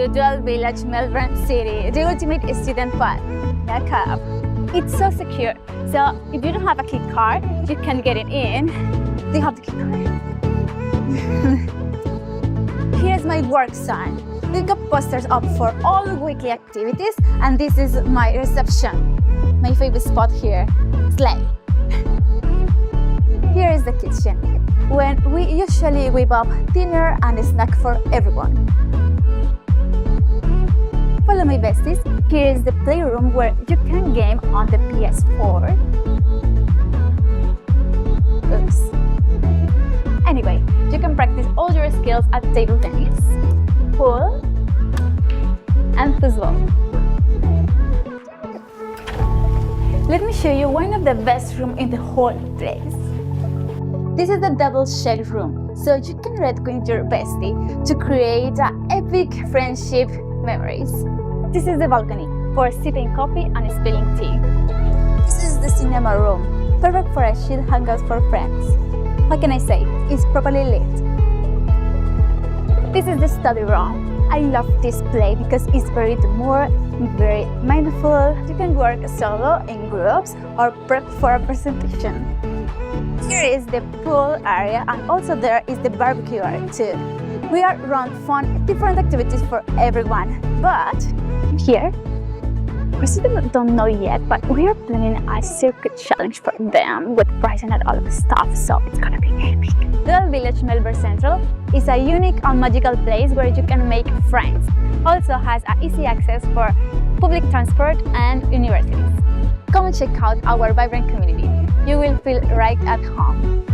to Dwell Village Melbourne City, the ultimate student fun. It's so secure, so if you don't have a key card, you can get it in. Do you have the key card? Here's my work sign. We've got posters up for all weekly activities, and this is my reception. My favorite spot here, Slay. Here is the kitchen, when we usually whip up dinner and a snack for everyone. Follow my besties. Here is the playroom where you can game on the PS4. Oops. Anyway, you can practice all your skills at table tennis, pool, and football. Let me show you one of the best rooms in the whole place. This is the double shade room, so you can read with your bestie to create epic friendship memories. This is the balcony for sipping coffee and spilling tea. This is the cinema room, perfect for a chill hangout for friends. What can I say? It's properly lit. This is the study room. I love this place because it's very demure, very mindful. You can work solo, in groups, or prep for a presentation. Here is the pool area, and also there is the barbecue area too. We are run fun, different activities for everyone. But here, we still don't know yet, but we are planning a circuit challenge for them with pricing and all of the stuff, so it's gonna be epic. Dwell Village Melbourne Central is a unique and magical place where you can make friends. Also has easy access for public transport and universities. Come and check out our vibrant community. You will feel right at home.